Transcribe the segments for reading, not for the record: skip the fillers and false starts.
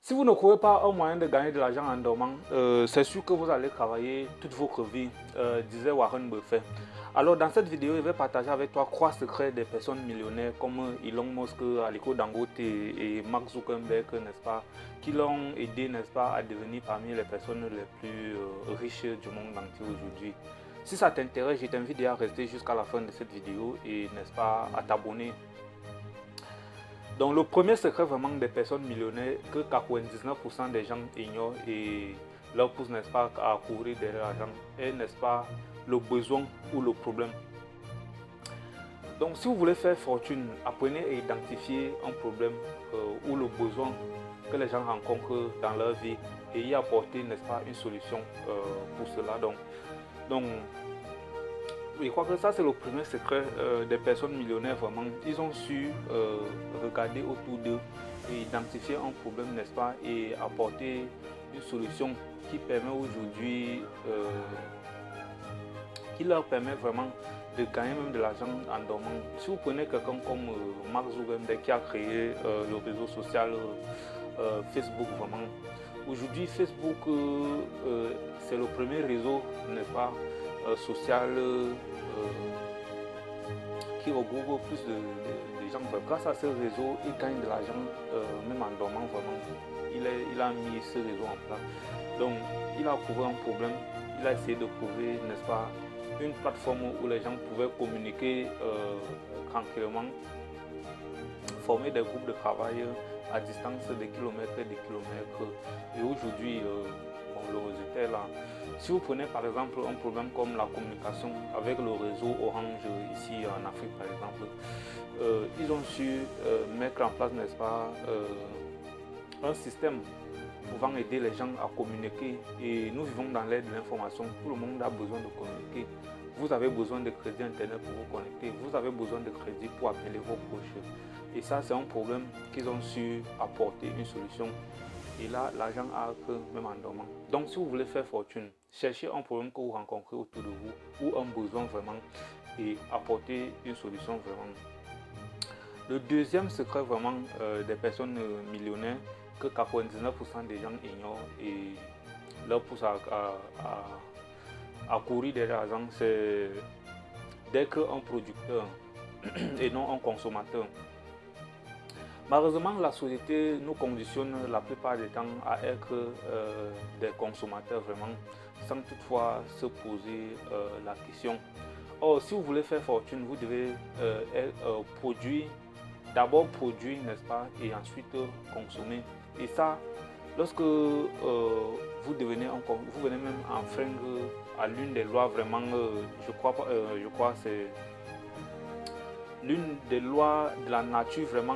Si vous ne trouvez pas un moyen de gagner de l'argent en dormant, c'est sûr que vous allez travailler toute votre vie, disait Warren Buffett. Alors dans cette vidéo, je vais partager avec toi 3 secrets des personnes millionnaires comme Elon Musk, Aliko Dangote et Mark Zuckerberg, n'est-ce pas, qui l'ont aidé, n'est-ce pas, à devenir parmi les personnes les plus riches du monde entier aujourd'hui. Si ça t'intéresse, je t'invite à rester jusqu'à la fin de cette vidéo et, n'est-ce pas, à t'abonner. Donc le premier secret vraiment des personnes millionnaires que 99% des gens ignorent et leur pousse, n'est-ce pas, à courir derrière l'argent est, n'est-ce pas, le besoin ou le problème. Donc si vous voulez faire fortune, apprenez à identifier un problème ou le besoin que les gens rencontrent dans leur vie et y apporter, n'est-ce pas, une solution pour cela. Donc je crois que ça c'est le premier secret des personnes millionnaires vraiment. Ils ont su regarder autour d'eux et identifier un problème, n'est-ce pas, et apporter une solution qui permet aujourd'hui, qui leur permet vraiment de gagner même de l'argent en dormant. Si vous prenez quelqu'un comme Mark Zuckerberg qui a créé le réseau social Facebook vraiment. Aujourd'hui Facebook c'est le premier réseau, n'est-ce pas, social qui regroupe plus de gens. Grâce à ce réseau, il gagne de l'argent même en dormant vraiment. Il a mis ce réseau en place. Donc, il a trouvé un problème. Il a essayé de trouver, n'est-ce pas, une plateforme où les gens pouvaient communiquer tranquillement, former des groupes de travail à distance des kilomètres et des kilomètres. Et aujourd'hui, le résultat est là. Si vous prenez par exemple un problème comme la communication avec le réseau Orange ici en Afrique par exemple, ils ont su mettre en place, n'est-ce pas, un système pouvant aider les gens à communiquer. Et nous vivons dans l'ère de l'information, tout le monde a besoin de communiquer. Vous avez besoin de crédit internet pour vous connecter, vous avez besoin de crédit pour appeler vos proches. Et ça c'est un problème qu'ils ont su apporter une solution. Et là, l'argent a que même en dormant. Donc, si vous voulez faire fortune, cherchez un problème que vous rencontrez autour de vous ou un besoin vraiment et apporter une solution vraiment. Le deuxième secret vraiment des personnes millionnaires que 99% des gens ignorent et leur pousse à courir derrière l'argent, c'est d'être un producteur et non un consommateur. Malheureusement, la société nous conditionne la plupart du temps à être des consommateurs vraiment, sans toutefois se poser la question. Or, si vous voulez faire fortune, vous devez d'abord produire, n'est-ce pas, et ensuite consommer. Et ça, lorsque vous venez même enfreindre à l'une des lois vraiment, je crois c'est l'une des lois de la nature vraiment.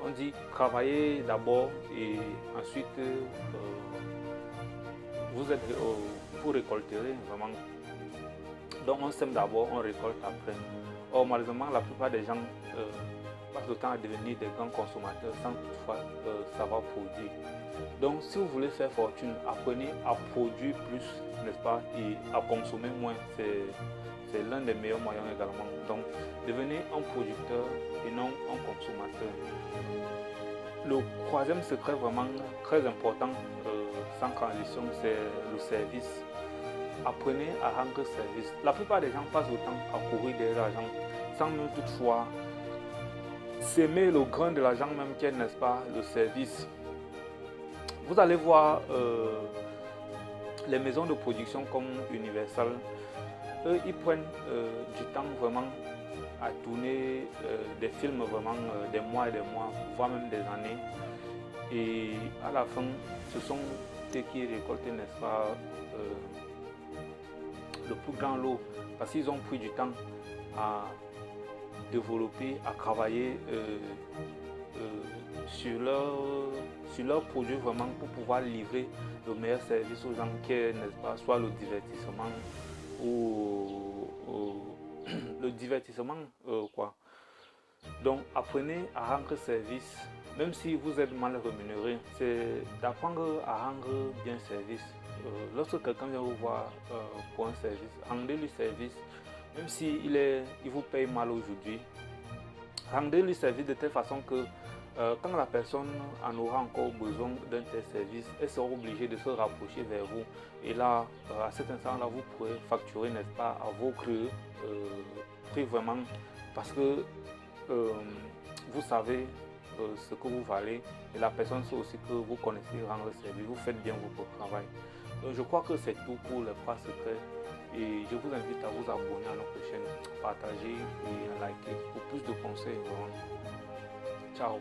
On dit travailler d'abord et ensuite vous récolterez vraiment. Donc on sème d'abord, on récolte après. Or malheureusement la plupart des gens passent le temps à devenir des grands consommateurs sans toutefois savoir produire. Donc si vous voulez faire fortune, apprenez à produire plus, n'est-ce pas, et à consommer moins. C'est l'un des meilleurs moyens également. Donc, devenez un producteur et non un consommateur. Le troisième secret vraiment très important, sans transition, c'est le service. Apprenez à rendre service. La plupart des gens passent le temps à courir derrière l'argent sans même toutefois s'aimer le grain de l'argent même qui est, n'est-ce pas, le service. Vous allez voir les maisons de production comme Universal. Eux, ils prennent du temps vraiment à tourner des films vraiment des mois et des mois, voire même des années. Et à la fin, ce sont ceux qui récoltent, n'est-ce pas, le plus grand lot. Parce qu'ils ont pris du temps à développer, à travailler sur leur produit vraiment pour pouvoir livrer le meilleur service aux gens qui est, n'est-ce pas, soit le divertissement ou le divertissement quoi. Donc apprenez à rendre service, même si vous êtes mal rémunéré, c'est d'apprendre à rendre bien service. Lorsque quelqu'un vient vous voir pour un service, rendez-lui service, même si il vous paye mal aujourd'hui, rendez-lui service de telle façon que Quand la personne en aura encore besoin d'un tel service, elle sera obligée de se rapprocher vers vous. Et là, à cet instant-là, vous pourrez facturer, n'est-ce pas, à vos prix vraiment, parce que vous savez ce que vous valez et la personne sait aussi que vous connaissez rendre service, vous faites bien votre travail. Je crois que c'est tout pour les phrases secrets et je vous invite à vous abonner à notre chaîne, partager et liker pour plus de conseils. Vraiment. Ciao.